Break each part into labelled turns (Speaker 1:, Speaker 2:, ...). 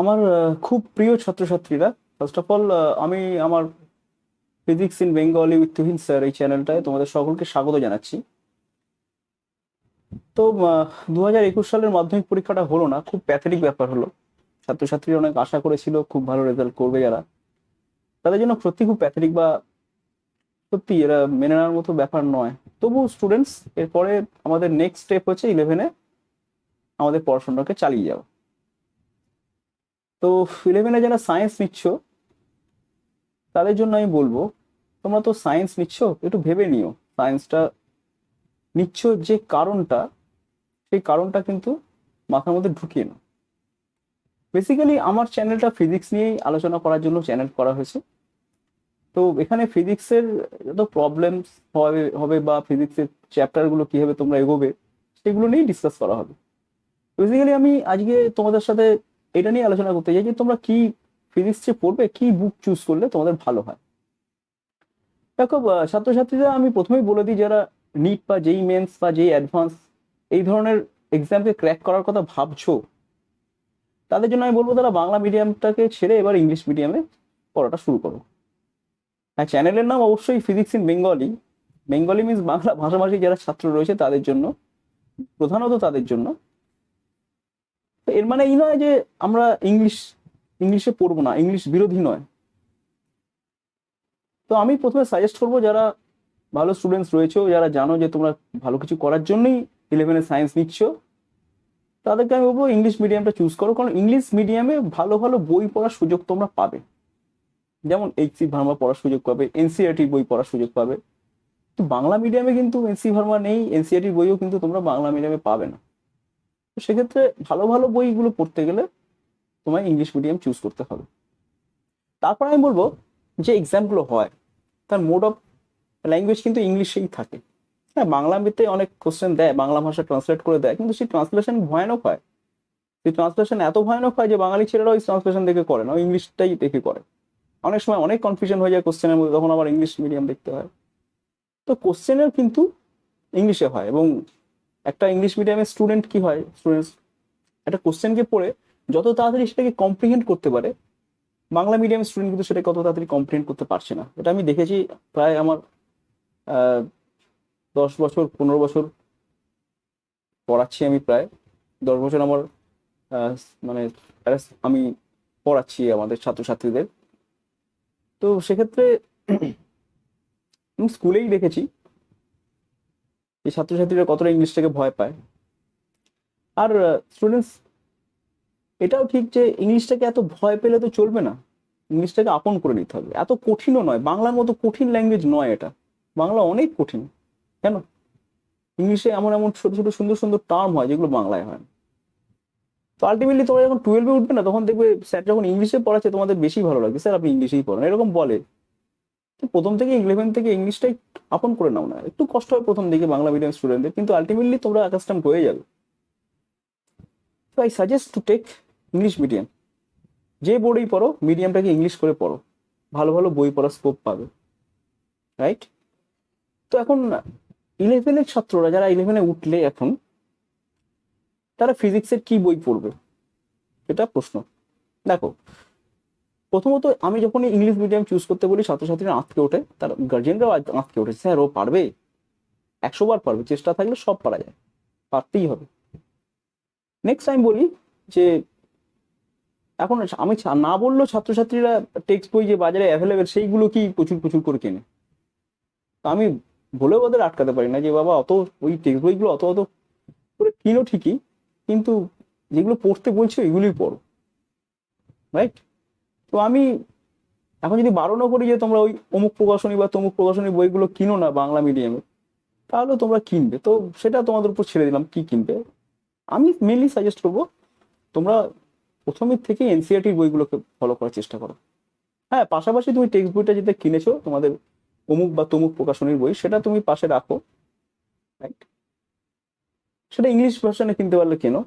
Speaker 1: আমার খুব প্রিয় ছাত্রছাত্রীরা, ফার্স্ট অফ অল আমি আমার physics in Bengali with Tuhin sir এই চ্যানেলটায় তোমাদের সকলকে স্বাগত জানাচ্ছি। তো 2021 সালের মাধ্যমিক পরীক্ষাটা হলো না, খুব প্যাথেটিক ব্যাপার হলো। ছাত্রছাত্রীরা অনেক আশা করেছিল খুব ভালো রেজাল্ট করবে যারা, তাদের জন্য সত্যি খুব প্যাথেটিক বা সত্যি এরা মেনে নেওয়ার মতো ব্যাপার নয়। তবু স্টুডেন্টস, এরপরে আমাদের নেক্সট স্টেপ হচ্ছে 11-এ আমাদের পড়াশোনাটাকে চালিয়ে যাওয়া। তো 11-এ যারা সায়েন্স নিচ্ছ তাদের জন্য আমি বলবো, তোমরা তো সায়েন্স নিচ্ছ, একটু ভেবে নিও সায়েন্সটা নিচ্ছ যে কারণটা, সেই কারণটা কিন্তু মাথার মধ্যে ঢুকিয়ে নাও। বেসিক্যালি আমার চ্যানেলটা ফিজিক্স নিয়েই আলোচনা করার জন্য চ্যানেল করা হয়েছে। তো এখানে ফিজিক্সের যত প্রবলেমস হবে হবে বা ফিজিক্সের চ্যাপ্টারগুলো কিভাবে তোমরা এগোবে সেগুলো নিয়েই ডিসকাস করা হবে। বেসিক্যালি আমি আজকে তোমাদের সাথে এটা নিয়ে আলোচনা করতে চাই যে তোমরা কি ফিজিক্সে পড়বে, কি বুক চুজ করলে তোমাদের ভালো হয়। দেখো ছাত্রছাত্রীরা, আমি প্রথমেই বলে দিই, যারা নিট বা যেই মেন্স বা যেই অ্যাডভান্স এই ধরনের এক্সামকে ক্র্যাক করার কথা ভাবছো, তাদের জন্য আমি বলবো তারা বাংলা মিডিয়ামটাকে ছেড়ে এবার ইংলিশ মিডিয়ামে পড়াটা শুরু করো। হ্যাঁ, চ্যানেলের নাম অবশ্যই physics in Bengali. Bengali means Bangla ভাষাভাষী যারা ছাত্র রয়েছে তাদের জন্য, প্রধানত তাদের জন্য। তো এর মানে এই নয় যে আমরা ইংলিশে পড়বো না, ইংলিশ বিরোধী নয়। তো আমি প্রথমে সাজেস্ট করবো, যারা ভালো স্টুডেন্টস রয়েছে, যারা জানো যে তোমরা ভালো কিছু করার জন্যই 11-এ সায়েন্স নিচ্ছ, তাদেরকে আমি বলবো ইংলিশ মিডিয়ামটা চুজ করো, কারণ ইংলিশ মিডিয়ামে ভালো ভালো বই পড়ার সুযোগ তোমরা পাবে। যেমন এইচ সি ভার্মা পড়ার সুযোগ পাবে, এনসিআরটি বই পড়ার সুযোগ পাবে। তো বাংলা মিডিয়ামে কিন্তু এনসি ভার্মা নেই, এনসিআরটির বইও কিন্তু তোমরা বাংলা মিডিয়ামে পাবে না। তো সেক্ষেত্রে ভালো ভালো বইগুলো পড়তে গেলে তোমায় ইংলিশ মিডিয়াম চুজ করতে হবে। তারপর আমি বলবো, যে এক্সামগুলো হয় তার মোড অফ ল্যাঙ্গুয়েজ কিন্তু ইংলিশেই থাকে। হ্যাঁ, বাংলাতে অনেক কোশ্চেন দেয়, বাংলা ভাষা ট্রান্সলেট করে দেয়, কিন্তু সেই ট্রান্সলেশন ভয়ানক হয়। সেই ট্রান্সলেশন এত ভয়ানক হয় যে বাঙালি ছেলেরাও ওই ট্রান্সলেশন দেখে করে না, ইংলিশটাই দেখে করে। অনেক সময় অনেক কনফিউশন হয়ে যায় কোশ্চেনের মধ্যে, তখন আবার ইংলিশ মিডিয়াম দেখতে হয়। তো কোশ্চেনের কিন্তু ইংলিশে হয়, এবং একটা ইংলিশ মিডিয়ামের স্টুডেন্ট কি হয়, স্টুডেন্টস একটা কোশ্চেনকে পড়ে যত তাড়াতাড়ি সেটাকে কম্প্রিহেন্ড করতে পারে, বাংলা মিডিয়াম স্টুডেন্ট কিন্তু সেটাকে কত তাড়াতাড়ি কম্প্রিহেন্ড করতে পারছে না। এটা আমি দেখেছি প্রায় আমার 10 বছর 15 বছর পড়াচ্ছি আমি, প্রায় 10 বছর আমার আহ, মানে আমি পড়াচ্ছি আমাদের ছাত্রছাত্রীদের। তো সেক্ষেত্রে আমি স্কুলেই দেখেছি এই ছাত্রছাত্রীরা কতটা ইংলিশটাকে ভয় পায়। আর স্টুডেন্টস, এটাও ঠিক যে ইংলিশটাকে এত ভয় পেলে তো চলবে না, ইংলিশটাকে আপন করে নিতে হবে। এত কঠিনও নয়, বাংলার মতো কঠিন ল্যাঙ্গুয়েজ নয় এটা। বাংলা অনেক কঠিন। কেন? ইংলিশে এমন এমন ছোট ছোট সুন্দর সুন্দর টার্ম হয় যেগুলো বাংলায় হয় না। তো আলটিমেটলি তোমরা যখন 12-এ উঠবে না, তখন দেখবে স্যার যখন ইংলিশে পড়াচ্ছে তোমাদের বেশি ভালো লাগবে, স্যার আপনি ইংলিশেই পড়ান এরকম বলে। তো প্রথম থেকে 11 থেকে ইংলিশটাই আপন করে নাও না, একটু কষ্ট হয় প্রথম দিকে বাংলা মিডিয়াম স্টুডেন্টদের, কিন্তু আলটিমেটলি তোমরা অ্যাকাস্টম হয়ে যাবে। তো I suggest to take English medium. যে বোর্ডেই পড়ো, মিডিয়ামটাকে ইংলিশ করে পড়ো, ভালো ভালো বই পড়ার স্কোপ পাবে। রাইট? তো এখন 11-এর ছাত্ররা, যারা 11-এ উঠলে এখন, তারা ফিজিক্সের কি বই পড়বে, এটা প্রশ্ন। দেখো, প্রথমত আমি যখন ইংলিশ মিডিয়াম চুজ করতে বলি, ছাত্রছাত্রীরা আঁতকে ওঠে, তার গার্জেনরাও আঁতকে ওঠে, স্যার ও পারবে, 100 বার পারবে, চেষ্টা থাকলে সব পারা যায়, পারতেই হবে। নেক্সট আমি বলি যে এখন আমি না বললেও ছাত্রছাত্রীরা টেক্সট বই যে বাজারে অ্যাভেলেবেল সেইগুলো কি প্রচুর প্রচুর করে কেনে। তো আমি বলেও ওদের আটকাতে পারি না যে বাবা অত ওই টেক্সট বইগুলো অত অত করে কিনো ঠিকই, কিন্তু যেগুলো পড়তে বলছো এগুলোই পড়ো। রাইট? তো আমি এখন যদি বারণও করি যে তোমরা ওই অমুক প্রকাশনী বা তমুক প্রকাশনী বইগুলো কিনো না বাংলা মিডিয়ামে, তাহলে তোমরা কিনবে, তো সেটা তোমাদের উপর ছেড়ে দিলাম কি কিনবে। আমি মেনলি সাজেস্ট করবো তোমরা প্রথমের থেকে এনসিআরটির বইগুলোকে ফলো করার চেষ্টা করো। হ্যাঁ, পাশাপাশি তুমি টেক্সট বইটা যেটা কিনেছো তোমাদের অমুক বা তমুক প্রকাশনীর বই, সেটা তুমি পাশে রাখো। রাইট? সেটা ইংলিশ ভার্সনে কিনতে পারলে কেনো,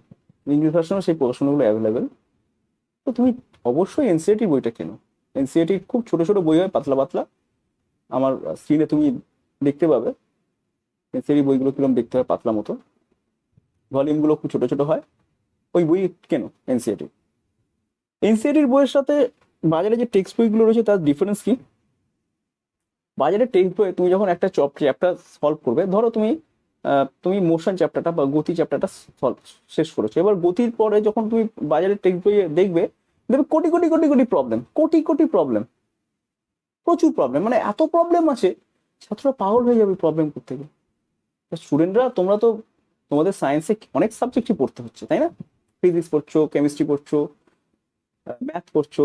Speaker 1: ইংলিশ ভার্সনে সেই প্রকাশনীগুলো অ্যাভেলেবেল। তো তুমি অবশ্যই এনসিআরটির বইটা কেনো। এনসিআরটির খুব ছোট ছোট বই হয়, পাতলা পাতলা, আমার স্ক্রিনে তুমি দেখতে পাবে এনসিআরটি বইগুলো কিরকম দেখতে হয়, পাতলা মতো, ভলিউমগুলো খুব ছোট ছোট হয়, ওই বই কেনো এনসিআরটি। এনসিইআরটির বইয়ের সাথে বাজারে যে টেক্সট বইগুলো রয়েছে তার ডিফারেন্স কি? বাজারে টেক্সট বইয়ে তুমি যখন একটা চ্যাপ্টার সলভ করবে, ধরো তুমি মোশন চ্যাপ্টারটা বা গতি চ্যাপ্টারটা সলভ শেষ করেছো, এবার গতির পরে যখন তুমি বাজারে টেক্সট বইয়ে দেখবে কোটি কোটি কোটি কোটি প্রবলেম, কোটি কোটি প্রবলেম, প্রচুর প্রবলেম, মানে এত প্রবলেম আছে ছাত্ররা পাগল হয়ে যাবে প্রবলেম করতে গিয়ে। স্টুডেন্টরা তোমরা তো তোমাদের সায়েন্সে অনেক সাবজেক্টই পড়তে হচ্ছে, তাই না? ফিজিক্স পড়ছো, কেমিস্ট্রি পড়ছো, ম্যাথ পড়ছো,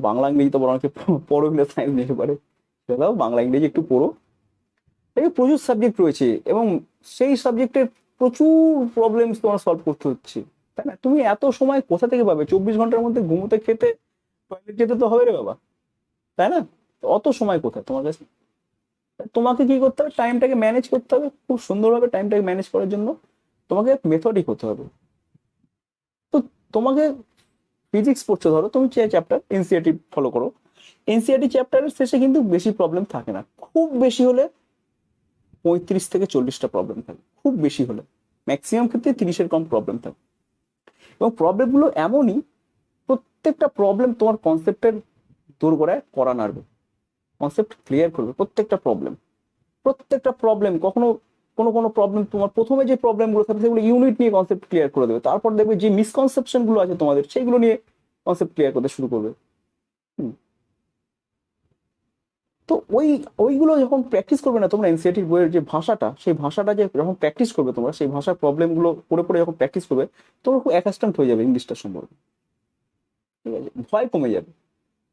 Speaker 1: বাংলা ইংরেজি তো বড় অনেকে পড়ো কিনা সায়েন্স নিতে পারে, সেটাও বাংলা ইংরেজি একটু পড়ো। এই প্রচুর সাবজেক্ট রয়েছে এবং সেই সাবজেক্টের প্রচুর প্রবলেম তোমার সলভ করতে হচ্ছে, তাই না? তুমি এত সময় কোথা থেকে পাবে? 24 ঘন্টার মধ্যে ঘুমোতে, খেতে, টয়লেট যেতে তো হবে রে বাবা, তাই না? তো অত সময় কোথায় তোমার কাছে? তোমাকে কি করতে হবে? টাইমটাকে ম্যানেজ করতে হবে। খুব সুন্দরভাবে টাইমটাকে ম্যানেজ করার জন্য তোমাকে মেথডিক হতে হবে। তো তোমাকে ফিজিক্স পড়ছো, ধরো তুমি চ্যাপ্টার এনসিইআরটি ফলো করো, এনসিইআরটি চ্যাপ্টারের শেষে কিন্তু বেশি প্রবলেম থাকে না, খুব বেশি হলে 35 থেকে 40টা প্রবলেম থাকে, খুব বেশি হলে। ম্যাক্সিমাম ক্ষেত্রে 30-এর কম প্রবলেম থাকে, এবং প্রবলেমগুলো এমনই, প্রত্যেকটা প্রবলেম তোমার কনসেপ্টের দোরগোড়ায় করা নাড়বে, কনসেপ্ট ক্লিয়ার করবে। প্রত্যেকটা প্রবলেম কখনো কোনো কোনো প্রবলেম তোমার প্রথমে যে প্রবলেমগুলো থাকবে সেগুলো ইউনিট নিয়ে কনসেপ্ট ক্লিয়ার করে দেবে, তারপর দেখবে যে মিসকনসেপশন গুলো আছে তোমাদের সেইগুলো নিয়ে কনসেপ্ট ক্লিয়ার করতে শুরু করবে। তো ওইগুলো যখন প্র্যাকটিস করবে না তোমরা, এনসিইআরটির বইয়ের যে ভাষাটা, সেই ভাষাটা যে যখন প্র্যাকটিস করবে তোমরা, সেই ভাষার প্রবলেমগুলো পড়ে পড়ে যখন প্র্যাকটিস করবে, তোমরা খুব অ্যাকাস্টমড হয়ে যাবে ইংলিশটা সম্পর্কে, ঠিক আছে? ভয় কমে যাবে।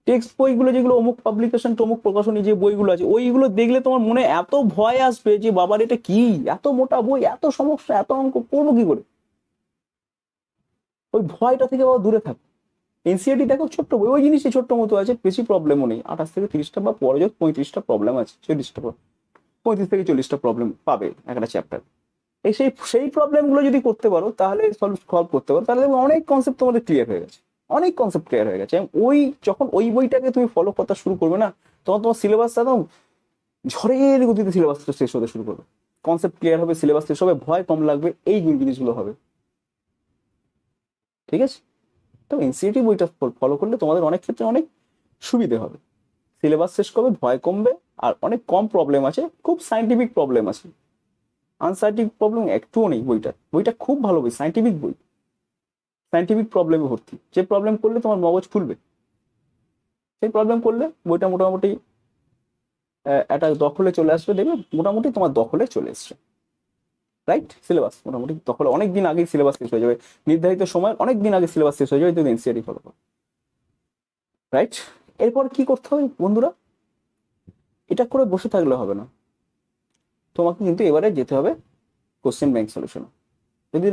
Speaker 1: টেক্সট বইগুলো যেগুলো অমুক পাবলিকেশন অমুক প্রকাশনী যে বইগুলো আছে, ওইগুলো দেখলে তোমার মনে এত ভয় আসবে যে বাবার এটা কি, এত মোটা বই, এত সমস্যা, এত অঙ্ক করবো কি করে? ওই ভয়টা থেকে বাবা দূরে থাকো। এনসিইআরটি দেখো ছোট্ট বই, ওই জিনিসই ছোট্ট মতো আছে, বেশি প্রবলেমও নেই, 28 থেকে 30টা বা পরে যত 35টা প্রবলেম আছে, 40টা, 35 থেকে 40টা প্রবলেম পাবে একটা চ্যাপ্টার। সেই প্রবলেমগুলো যদি করতে পারো, তাহলে সলভ করতে পারো, তাহলে অনেক কনসেপ্ট তোমাদের ক্লিয়ার হয়ে গেছে, অনেক কনসেপ্ট ক্লিয়ার হয়ে গেছে। যখন ওই বইটাকে তুমি ফলো করতে শুরু করবে না, তখন তোমার সিলেবাসটা একদম ঝড়ের গতিতে সিলেবাসটা শেষ হতে শুরু করবে, কনসেপ্ট ক্লিয়ার হবে, সিলেবাস শেষ হবে, ভয় কম লাগবে, এই জিনিসগুলো হবে, ঠিক আছে? তো এনসিইআরটি বইটা ফলো করলে তোমাদের অনেক ক্ষেত্রে অনেক সুবিধে হবে, সিলেবাস শেষ করবে, ভয় কমবে, আর অনেক কম প্রবলেম আছে, খুব সাইন্টিফিক প্রবলেম আছে, আনসাইন্টিফিক প্রবলেম একটুও নেই। বইটা খুব ভালো বই, সাইন্টিফিক বই, সাইন্টিফিক প্রবলেমে ভর্তি। যে প্রবলেম করলে তোমার মগজ খুলবে, সেই প্রবলেম করলে বইটা মোটামুটি একটা দখলে চলে আসবে, দেখবে মোটামুটি তোমার দখলে চলে এসছে, রাইট? সিলেবাস মোটামুটি দখলে, অনেক দিন আগেই সিলেবাস শেষ হয়ে যাবে, নির্ধারিত সময় অনেক দিন আগে সিলেবাস শেষ হয়ে যাবে যদি এনসিইআরটি ফলো করো, রাইট? এরপর কি করতে হবে বন্ধুরা? এটা করে বসে থাকলে হবে না, তোমাকে কিন্তু এবারে যেতে হবে কোশ্চেন ব্যাংক সলিউশন। যদি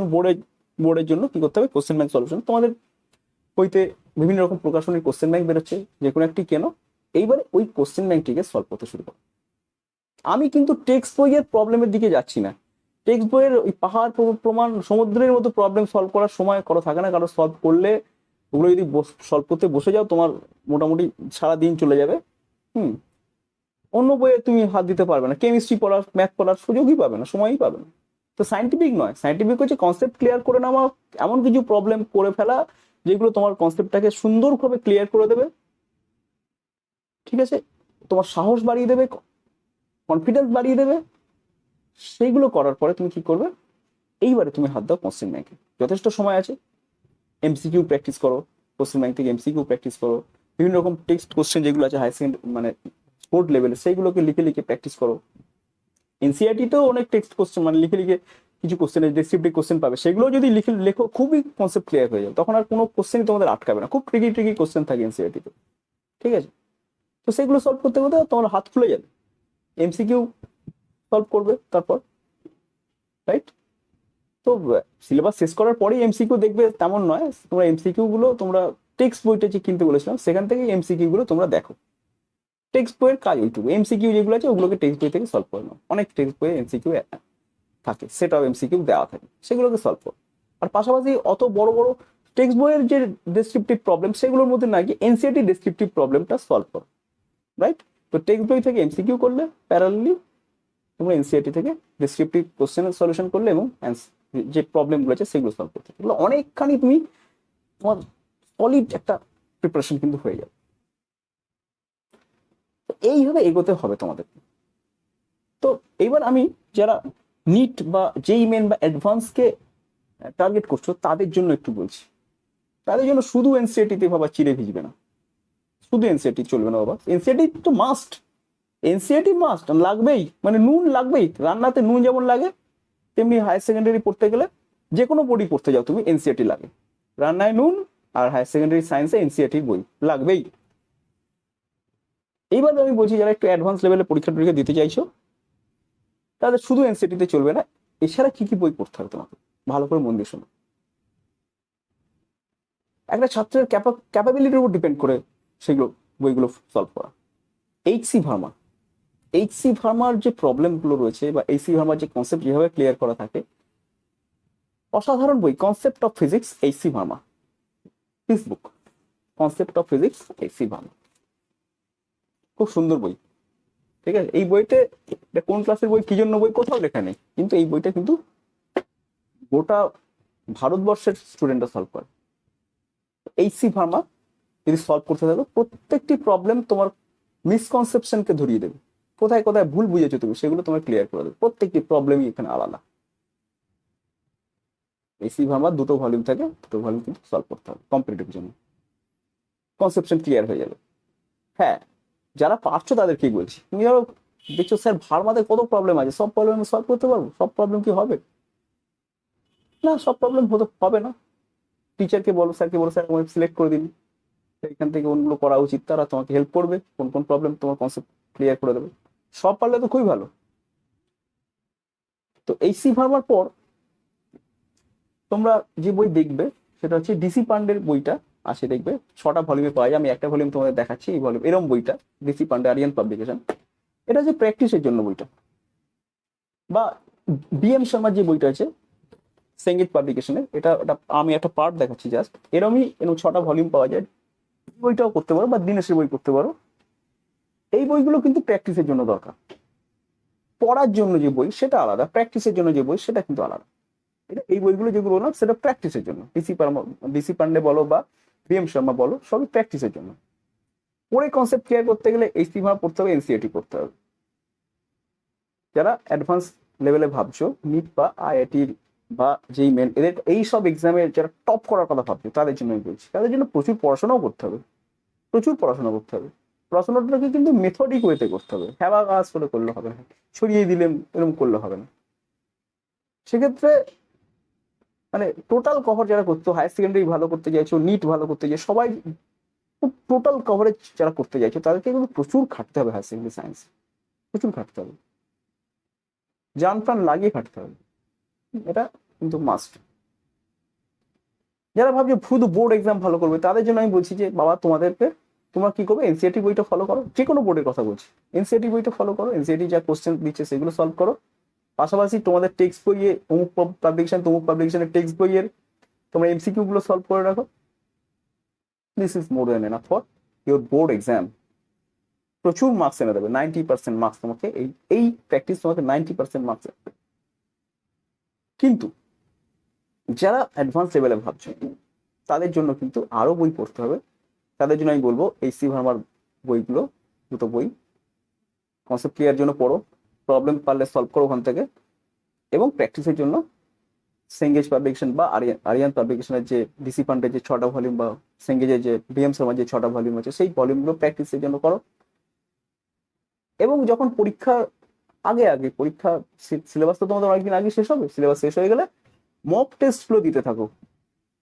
Speaker 1: বোর্ডের জন্য কি করতে হবে? Question bank solution. তোমাদের বইতে বিভিন্ন রকম প্রকাশনীর কোশ্চেন ব্যাংক বেরোচ্ছে, যে কোনো একটি কেন, এইবারে ওই কোশ্চেন ব্যাংকটিকে সলভ করতে শুরু করো। আমি কিন্তু টেক্সট বইয়ের প্রবলেমের দিকে যাচ্ছি না, টেক্সট বইয়ের ওই পাহাড় প্রমাণ সমুদ্রের মতো প্রবলেম সলভ করার সময় কারো থাকে না, কারো সলভ করলে ওগুলো যদি সলভ করতে বসে যাও, তোমার মোটামুটি সারা দিন চলে যাবে। অন্য বইয়ে তুমি হাত দিতে পারবে না, কেমিস্ট্রি পড়ার, ম্যাথ পড়ার সুযোগই পাবে না, সময়ই পাবে না। তো সাইন্টিফিক নয়, সাইন্টিফিক হচ্ছে কনসেপ্ট ক্লিয়ার করে নেওয়া, এমন কিছু প্রবলেম করে ফেলা যেগুলো তোমার কনসেপ্টটাকে সুন্দরভাবে ক্লিয়ার করে দেবে, ঠিক আছে? তোমার সাহস বাড়িয়ে দেবে, কনফিডেন্স বাড়িয়ে দেবে। সেইগুলো করার পরে তুমি কি করবে? এইবারে তুমি হাত দাও কোশ্চেন ব্যাংকে, যথেষ্ট সময় আছে, এমসিকিউ প্র্যাকটিস করো, কোশ্চেন ব্যাংক থেকে এমসিকিউ প্র্যাকটিস করো, বিভিন্ন রকম টেক্সট কোশ্চেন যেগুলো আছে হাই সেকেন্ডারি মানে বোর্ড লেভেলে, সেইগুলোকে লিখে লিখে প্র্যাকটিস করো। এনসিইআরটিতেও অনেক টেক্সট কোশ্চেন মানে লিখে লিখে কিছু কোশ্চেনের ডেসক্রিপটিভ কোশ্চেন পাবে, সেগুলো যদি লেখো খুবই কনসেপ্ট ক্লিয়ার হয়ে যাবে, তখন আর কোনো কোশ্চেনই তোমাদের আটকাবে না। খুব ট্রিকি কোশ্চেন থাকে এনসিইআরটিতে, ঠিক আছে? তো সেগুলো সলভ করতে করতে তোমার হাত খুলে যাবে, এমসিকিউ সলভ করবে তারপর, রাইট? তো সিলেবাস শেষ করার পরেই এমসিকিউ দেখবে তেমন নয়, তোমরা এমসিকিউ গুলো তোমরা টেক্সট বইটা যে কিনতে বলেছিলাম সেখান থেকে এমসিকিউ গুলো তোমরা দেখো। টেক্সট বইয়ের কাজ ওইটুকু, এমসিকিউ যেগুলো আছে ওগুলোকে টেক্সট বই থেকে সলভ করে নাও, অনেক টেক্সট বইয়ে এমসিকিউ থাকে, সেট অফ এমসিকিউ দেওয়া থাকে, সেগুলোকে সলভ করো। আর পাশাপাশি অত বড় বড় টেক্সট বইয়ের যে ডেসক্রিপটিভ প্রবলেম সেগুলোর মধ্যে না গিয়ে এনসিইআরটি ডেসক্রিপটিভ প্রবলেমটা সলভ করো, রাইট? তো টেক্সট বই থেকে এমসিকিউ করলে, প্যারালালি তোমরা এনসিইআরটি থেকে ডেসক্রিপটিভ কোশ্চেনের সলিউশন করলে এবং যে প্রবলেমগুলো আছে সেগুলো সলভ করতে, এগুলো অনেকখানি তুমি তোমার সলিড একটা প্রিপারেশন কিন্তু হয়ে যাবে। এইভাবে এগোতে হবে তোমাদের। তো এইবার আমি যারা নিট বা জেই মেন বা অ্যাডভান্সকে টার্গেট করছো তাদের জন্য একটু বলছি, তাদের জন্য শুধু এনসিআরটিতে বাবা চিড়ে ভিজবে না, শুধু এনসিআরটি চলবে না বাবা, এনসিআরটি তো মাস্ট, এনসিআরটি মাস্ট লাগবেই, মানে নুন লাগবেই, রান্নাতে নুন যেমন লাগে তেমনি হায়ার সেকেন্ডারি পড়তে গেলে যে কোনো বই পড়তে যাও তুমি এনসিআরটি লাগে, রান্নায় নুন আর হায়ার সেকেন্ডারি সায়েন্সে এনসিআরটির বই লাগবেই। এইবার আমি বলছি যারা একটু অ্যাডভান্স লেভেলে পরীক্ষা টরীক্ষা দিতে চাইছো তাদের শুধু এনসিআরটিতে চলবে না, এছাড়া কি কি বই পড়তে হবে তোমাকে ভালো করে মন দিয়ে শোনো। একটা ছাত্রের ক্যাপাবিলিটির উপর ডিপেন্ড করে সেগুলো বইগুলো সলভ করা। এইচসি ভার্মা, এইচসি ভার্মার যে প্রবলেমগুলো রয়েছে বা এইচসি ভার্মার যে কনসেপ্ট যেভাবে ক্লিয়ার করা থাকে, অসাধারণ বই concept of physics HC Verma, this book concept of physics HC Verma, খুব সুন্দর বই। ঠিক আছে, এই বইতে কোন ক্লাসের বই কি জন্য বই কোথাও লেখা নেই, কিন্তু এই বইটা কিন্তু গোটা ভারতবর্ষের স্টুডেন্টরা সলভ করে। এইচসি ভার্মা যদি সলভ করতে থাকো প্রত্যেকটি প্রবলেম তোমার মিসকনসেপশনকে ধরিয়ে দেবে, কোথায় কোথায় ভুল বুঝেছো তুমি সেগুলো তোমার ক্লিয়ার করে দেবে, প্রত্যেকটি প্রবলেমই এখানে আলাদা। এইচসি ভার্মার দুটো ভলিউম থাকে, দুটো ভলিউম কিন্তু সলভ করতে হবে কম্পিটিটিভ জন্য, কনসেপশন ক্লিয়ার হয়ে যাবে। হ্যাঁ, যারা পারছো তাদেরকেই বলছি, তুমি ধরো দেখছো স্যার ভার্মাতে কত প্রবলেম আছে, সব প্রবলেম সলভ করতে পারবো, সব প্রবলেম কি হবে না, সব প্রবলেম হতে হবে না। টিচারকে বলো, স্যারকে বলো, স্যার আমাকে সিলেক্ট করে দিন, এখান থেকে কোনগুলো করা উচিত, তারা তোমাকে হেল্প করবে, কোন কোন প্রবলেম তোমার কনসেপ্ট ক্লিয়ার করে দেবে, সব পারলে তো খুবই ভালো। তো এইচসি ভার্মার পর তোমরা যে বই দেখবে সেটা হচ্ছে ডিসি পান্ডের বইটা আসে, দেখবে 6টা ভলিউমে পাওয়া যায়, আমি একটা ভলিউম তোমাদের দেখাচ্ছি, এই ভলিউম এরম বইটা ডিসি পান্ডে আরিয়ান পাবলিকেশন, এটা হচ্ছে প্র্যাকটিসের জন্য বইটা। বা বিএম শর্মার যে বইটা আছে সঙ্গীত পাবলিকেশনের, এটা আমি একটা পার্ট দেখাচ্ছি জাস্ট, এরমই এরকম 6টা ভলিউম পাওয়া যায়, বইটাও করতে পারো বা দীনেশের বই করতে পারো। এই বইগুলো কিন্তু প্র্যাকটিসের জন্য দরকার, পড়ার জন্য যে বই সেটা আলাদা, প্র্যাকটিসের জন্য যে বই সেটা কিন্তু আলাদা। এই বইগুলো যেগুলো না সেটা প্র্যাকটিসের জন্য, ডিসি পান্ডে বলো বা বিএম শর্মা বলো, সবই প্র্যাকটিসের জন্য। পড়ে কনসেপ্ট ক্লিয়ার করতে গেলে এইচসি ভার্মা পড়তে হবে, এনসিআরটি পড়তে হবে। যারা অ্যাডভান্স লেভেলে ভাবছো নিট বা আইআইটির বা যেই মেন এদের এই সব এক্সামে যারা টপ করার কথা ভাবছো তাদের জন্য আমি বলছি, তাদের জন্য প্রচুর পড়াশোনাও করতে হবে, প্রচুর পড়াশোনা করতে হবে। পড়াশোনাটাকে কিন্তু মেথডিক ওয়েতে করতে হবে, হ্যাবা কাজ করে করলে হবে না, ছড়িয়ে দিলে এরকম করলে হবে না। সেক্ষেত্রে মানে টোটাল কভার যারা করতো, হায়ার সেকেন্ডারি ভালো করতে চাইছো, নিট ভালো করতে চাই, সবাই খুব টোটাল কভারেজ যারা করতে চাইছো তাদেরকে কিন্তু প্রচুর খাটতে হবে, হায়ার সেকেন্ডারি সায়েন্স প্রচুর খাটতে হবে, জান প্রাণ লাগিয়ে খাটতে হবে, এটা কিন্তু মাস্ট। যারা ভাবছো শুধু বোর্ড এক্সাম ভালো করবে তাদের জন্য আমি বলছি যে বাবা তোমাদেরকে, তোমরা কি করবে এনসিআরটি বইটা ফলো করো, যে কোনো বোর্ডের কথা বলছি, এনসিআরটি বইটা ফলো করো, এনসিআরটি যা কোশ্চেন দিচ্ছে সেগুলো সলভ করো, পাশাপাশি তোমাদের টেক্সট বইয়ে অমুক পাবলিকেশন তমুক পাবলিকেশনের টেক্সট বইয়ের তোমরা এমসিকিউ গুলো সলভ করে রাখো, this is more than enough for your board exam. প্রচুর মার্কস এনে দেবে, 90% মার্কস তোমাকে, এই প্র্যাকটিস তোমাকে 90% মার্কস দেবে। কিন্তু যারা অ্যাডভান্স লেভেলে ভাবছো তাদের জন্য কিন্তু আরো বই পড়তে হবে, তাদের জন্য আমি বলবো এইচসি ভার্মার বইগুলো, দুটো বই কনসেপ্ট ক্লিয়ার জন্য পড়ো, প্রবলেম পারলে সলভ করো ওখান থেকে, এবং প্র্যাকটিসের জন্য সেঙ্গেজ পাবলিকেশন বা আরিয়ান পাবলিকেশনের যে ডিসি পান্ডের যে 6টা ভলিউম বা সেঙ্গেজের যে বিএম শর্মার যে 6টা ভলিউম আছে সেই ভলিউমগুলো প্র্যাকটিসের জন্য করো। এবং যখন পরীক্ষা আগে আগে পরীক্ষা সিলেবাস তো তোমাদের অনেকদিন আগে শেষ হবে, সিলেবাস শেষ হয়ে গেলে মক টেস্টগুলো দিতে থাকো।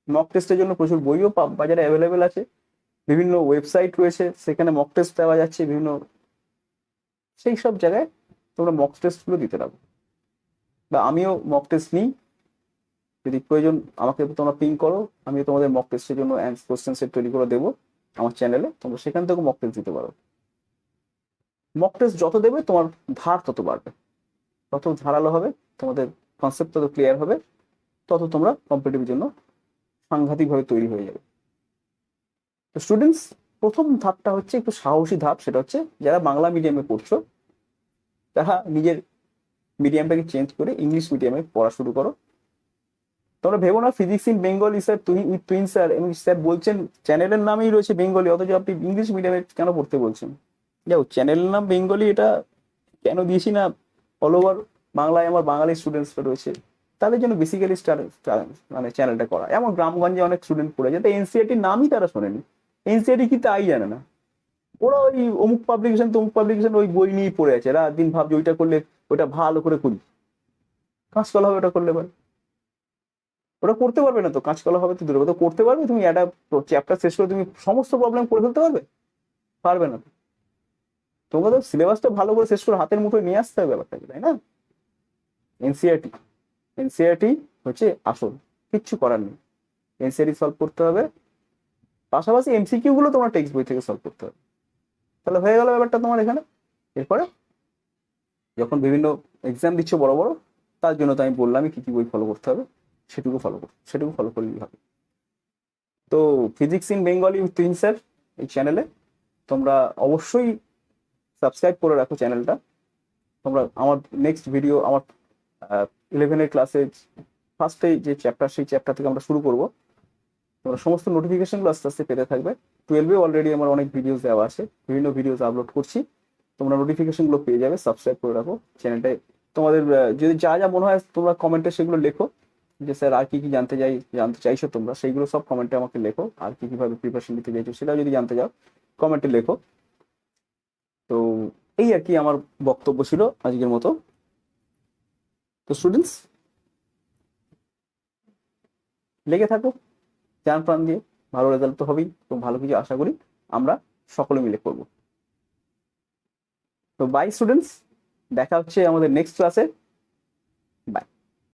Speaker 1: মক টেস্টের জন্য প্রচুর বইও বাজারে অ্যাভেলেবেল আছে, বিভিন্ন ওয়েবসাইট রয়েছে সেখানে মক টেস্ট দেওয়া যাচ্ছে বিভিন্ন, সেই সব জায়গায় তোমরা মক টেস্টগুলো দিতে থাকো। বা আমিও মক টেস্ট নিই, যদি প্রয়োজন আমাকে তোমরা পিং করো, আমি তোমাদের মক টেস্টের জন্য কোশ্চেন সেট তৈরি করে দেবো আমার চ্যানেলে, তোমরা সেখান থেকে মক টেস্ট দিতে পারো। মক টেস্ট যত দেবে তোমার ধার তত বাড়বে, তত ধারালো হবে, তোমাদের কনসেপ্ট তত ক্লিয়ার হবে, তত তোমরা কম্পিটিটিভের জন্য সাংঘাতিকভাবে তৈরি হয়ে যাবে। তো স্টুডেন্টস, প্রথম ধাপটা হচ্ছে একটু সাহসী ধাপ, সেটা হচ্ছে যারা বাংলা মিডিয়ামে পড়ছো তারা নিজের মিডিয়ামটাকে চেঞ্জ করে ইংলিশ মিডিয়ামে পড়া শুরু করো। তোমরা ভেবো না physics in Bengali sir Tuhin sir এবং স্যার বলছেন চ্যানেলের নামেই রয়েছে বেঙ্গলি, অথচ আপনি ইংলিশ মিডিয়ামে কেন পড়তে বলছেন? যাও, চ্যানেলের নাম বেঙ্গলি, এটা কেন দিয়েছি না, অল ওভার বাংলায় আমার বাঙালি স্টুডেন্টসরা রয়েছে, তাদের জন্য বেসিক্যালি মানে চ্যানেলটা করা। এমন গ্রামগঞ্জে অনেক স্টুডেন্ট পড়েছে, তো এনসিআরটির নামই তারা শোনেনি, এনসিআরটি কি তাই জানে না। ওরা ওই অমুক পাবলিকেশন তমুক পাবলিকেশন ওই বই নিয়েই পড়ে আছে, রাত দিন ভাবছে ওইটা করলে ওটা ভালো করে করি, কাঁচকলা হবে ওটা করলে পারে। ওটা করতে পারবে না তো, কাঁচকলা হবে তো দূরে কথা, করতে পারবে তুমি একটা চ্যাপ্টার শেষ করে তুমি সমস্ত প্রবলেম করে ফেলতে পারবে? পারবে না। তোমাদের সিলেবাসটা ভালো করে শেষ করে হাতের মুঠোয় নিয়ে আসতে হবে ব্যাপারটাকে, তাই না? এনসিআরটি, এনসিআরটি হচ্ছে আসল, কিচ্ছু করার নেই। এনসিআরটি সলভ করতে হবে, পাশাপাশি এমসিকিউ গুলো তোমার টেক্সট বই থেকে সলভ করতে হবে। তাহলে হয়ে গেল ব্যাপারটা তোমার এখানে। এরপরে যখন বিভিন্ন এক্সাম দিচ্ছ বড় বড়, তার জন্য তো আমি বললামই কি কি বই ফলো করতে হবে, সেটুকু ফলো করলেই হবে। তো physics in Bengali with Tuhin sir এই চ্যানেলে তোমরা অবশ্যই সাবস্ক্রাইব করে রাখো চ্যানেলটা। তোমরা আমার নেক্সট ভিডিও, আমার 11-এর ক্লাসে ফার্স্টে যে চ্যাপ্টার, সেই চ্যাপ্টার থেকে আমরা শুরু করব। তোমরা সমস্ত নোটিফিকেশনগুলো আস্তে আস্তে পেতে থাকবে। 12-এ অলরেডি আমার অনেক ভিডিওস দেওয়া আছে, বিভিন্ন ভিডিওস আপলোড করছি, তোমরা নোটিফিকেশনগুলো পেয়ে যাবে। সাবস্ক্রাইব করে রাখো চ্যানেলটায়। তোমাদের যদি যা যা মনে হয় তোমরা কমেন্টে সেগুলো লেখো, যে স্যার আর কি কি জানতে চাইছো তোমরা, সেইগুলো সব কমেন্টে আমাকে লেখো। আর কি কিভাবে প্রিপারেশন নিতে চাইছো সেটাও যদি জানতে চাও কমেন্টে লেখো। তো এই আর কি আমার বক্তব্য ছিল আজকের মতো। তো স্টুডেন্টস, লেগে থাকো জান প্রাণ দিয়ে, ভালো রেজাল্ট তো হবেই, তো ভালো কিছু আশা করি আমরা সকলে মিলে করব। তো বাই স্টুডেন্টস, দেখা হচ্ছে আমাদের নেক্সট ক্লাসে।